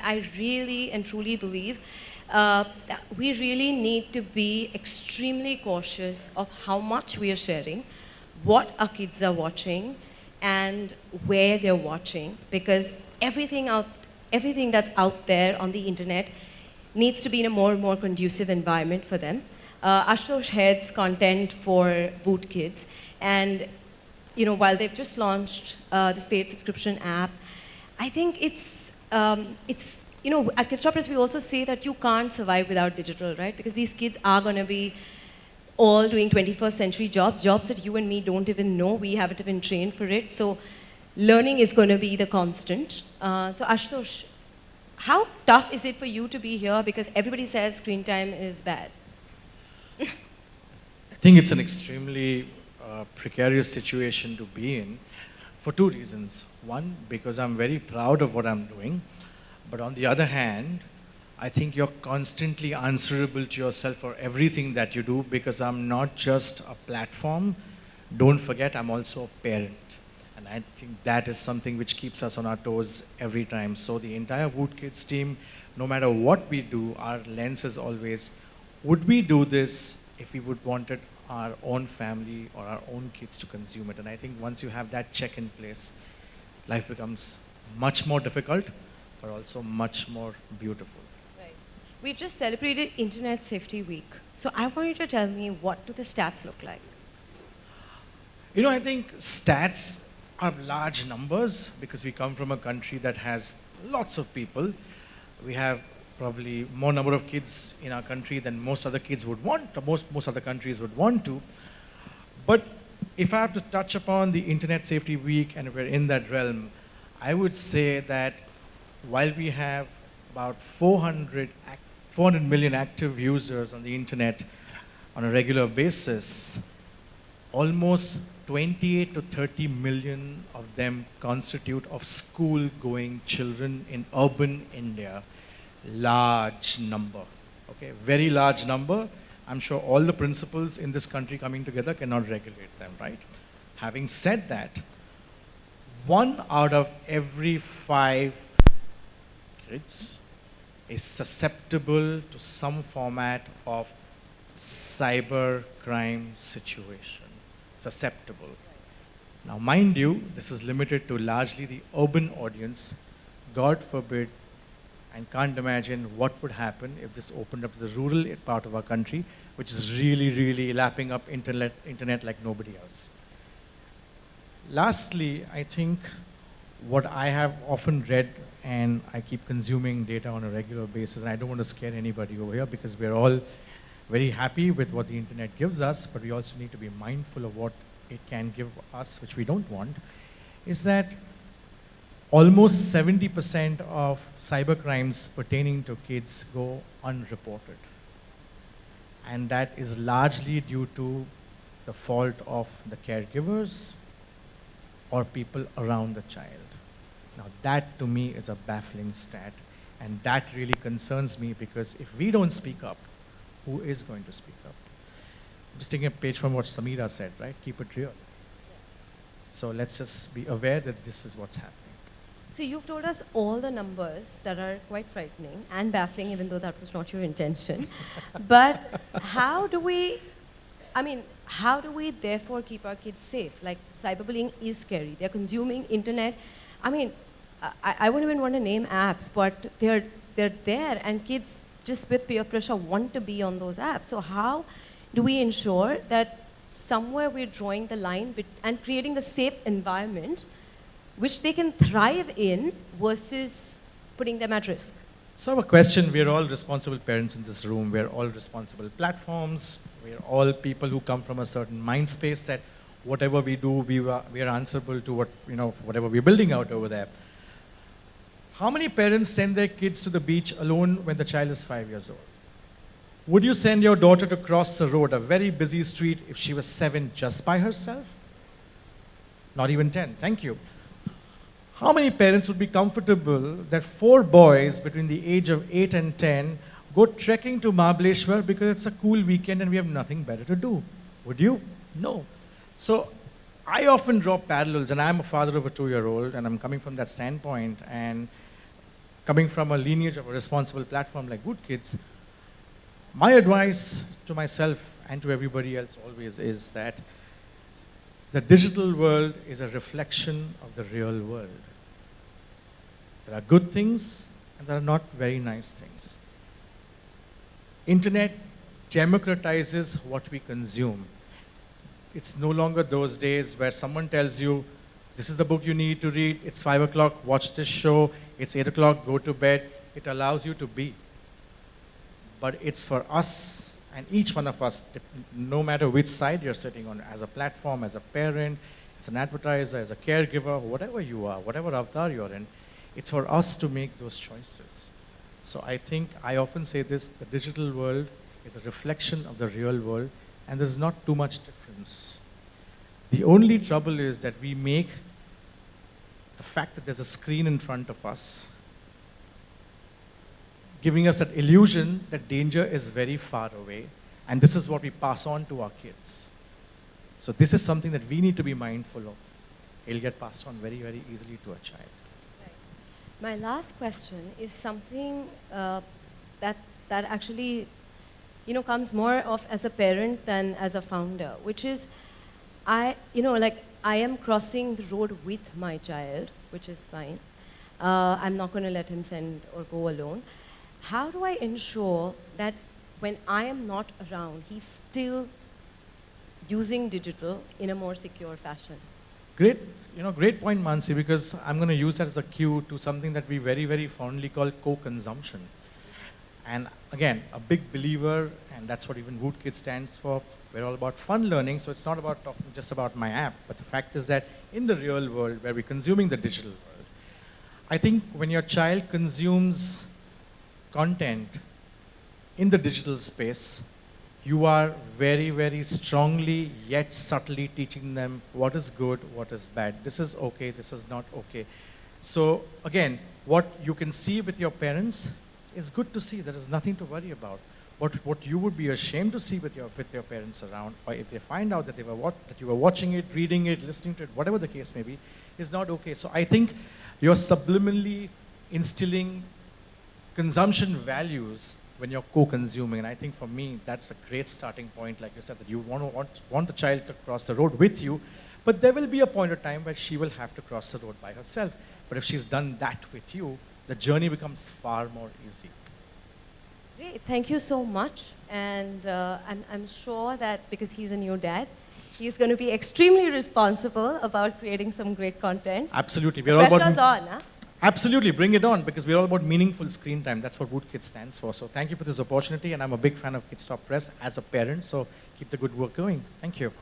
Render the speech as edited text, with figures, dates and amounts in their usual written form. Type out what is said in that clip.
I really and truly believe that we really need to be extremely cautious of how much we are sharing, what our kids are watching, and where they're watching, because everything that's out there on the internet needs to be in a more and more conducive environment for them. Ashutosh heads content for Boot Kids, and while they've just launched this paid subscription app, I think it's at Kidstar Press we also say that you can't survive without digital, right? Because these kids are going to be all doing 21st century jobs that you and me don't even know. We haven't even trained for it. So learning is going to be the constant. So Ashutosh, how tough is it for you to be here? Because everybody says screen time is bad. I think it's an extremely precarious situation to be in for two reasons. One, because I'm very proud of what I'm doing. But on the other hand, I think you're constantly answerable to yourself for everything that you do, because I'm not just a platform. Don't forget, I'm also a parent. And I think that is something which keeps us on our toes every time. So the entire Boot Kids team, no matter what we do, our lens is always, would we do this if we would wanted our own family or our own kids to consume it? And I think once you have that check in place, life becomes much more difficult, but also much more beautiful. Right. We've just celebrated Internet Safety Week. So I want you to tell me, what do the stats look like? I think stats are large numbers because we come from a country that has lots of people. We have probably more number of kids in our country than most other kids would want, or most other countries would want to. But if I have to touch upon the Internet Safety Week, and if we're in that realm, I would say that while we have about 400 million active users on the internet on a regular basis, almost 28 to 30 million of them constitute of school-going children in urban India. Large number, okay? Very large number. I'm sure all the principals in this country coming together cannot regulate them, right? Having said that, 1 out of every 5 kids is susceptible to some format of cyber crime situation. Susceptible. Now, mind you, this is limited to largely the urban audience. God forbid, and can't imagine what would happen if this opened up to the rural part of our country, which is really, really lapping up internet like nobody else. Lastly, I think what I have often read, and I keep consuming data on a regular basis, and I don't want to scare anybody over here because we're all very happy with what the internet gives us, but we also need to be mindful of what it can give us, which we don't want, is that almost 70% of cybercrimes pertaining to kids go unreported. And that is largely due to the fault of the caregivers or people around the child. Now that to me is a baffling stat, and that really concerns me, because if we don't speak up, who is going to speak up? I'm just taking a page from what Samira said, right? Keep it real. So let's just be aware that this is what's happening. So you've told us all the numbers that are quite frightening and baffling, even though that was not your intention. But how do we therefore keep our kids safe? Like, cyberbullying is scary. They're consuming internet. I wouldn't even want to name apps, but they're there, and kids just with peer pressure want to be on those apps. So how do we ensure that somewhere we're drawing the line and creating the safe environment which they can thrive in versus putting them at risk? So I have a question. We're all responsible parents in this room. We're all responsible platforms. We're all people who come from a certain mind space that whatever we do, we are answerable to whatever we're building out over there. How many parents send their kids to the beach alone when the child is 5 years old? Would you send your daughter to cross the road, a very busy street, if she was 7 just by herself? Not even 10. Thank you. How many parents would be comfortable that 4 boys between the age of 8 and 10 go trekking to Mahabaleshwar because it's a cool weekend and we have nothing better to do? Would you? No. So I often draw parallels, and I'm a father of a 2-year-old, and I'm coming from that standpoint. And coming from a lineage of a responsible platform like Good Kids, my advice to myself and to everybody else always is that the digital world is a reflection of the real world. There are good things and there are not very nice things. Internet democratizes what we consume. It's no longer those days where someone tells you, this is the book you need to read, it's 5 o'clock, watch this show, it's 8 o'clock, go to bed. It allows you to be. But it's for us, and each one of us, no matter which side you're sitting on, as a platform, as a parent, as an advertiser, as a caregiver, whatever you are, whatever avatar you're in, it's for us to make those choices. So I think, I often say this, the digital world is a reflection of the real world, and there's not too much difference. The only trouble is that we make the fact that there's a screen in front of us giving us that illusion that danger is very far away, and this is what we pass on to our kids. So this is something that we need to be mindful of. It'll get passed on very, very easily to a child. My last question is something that actually, comes more of as a parent than as a founder, which is, I am crossing the road with my child, which is fine. I'm not going to let him send or go alone. How do I ensure that when I am not around, he's still using digital in a more secure fashion? Great, great point, Mansi, because I'm going to use that as a cue to something that we very, very fondly call co-consumption. And again, a big believer, and that's what even Wood Kids stands for. We're all about fun learning, so it's not about talking just about my app, but the fact is that in the real world, where we're consuming the digital world, I think when your child consumes content in the digital space, you are very, very strongly yet subtly teaching them what is good, what is bad. This is okay, this is not okay. So again, what you can see with your parents is good to see. There is nothing to worry about. What you would be ashamed to see with your parents around, or if they find out that you were watching it, reading it, listening to it, whatever the case may be, is not okay. So I think you're subliminally instilling consumption values when you're co-consuming, and I think for me that's a great starting point. Like you said, that you want the child to cross the road with you, but there will be a point of time where she will have to cross the road by herself. But if she's done that with you, the journey becomes far more easy. Great, thank you so much. And I'm sure that because he's a new dad, he's going to be extremely responsible about creating some great content. Absolutely. We're all pressure's on, huh? Absolutely, bring it on, because we're all about meaningful screen time. That's what Wood Kids stands for. So thank you for this opportunity, and I'm a big fan of Kids Stop Press as a parent, so keep the good work going. Thank you.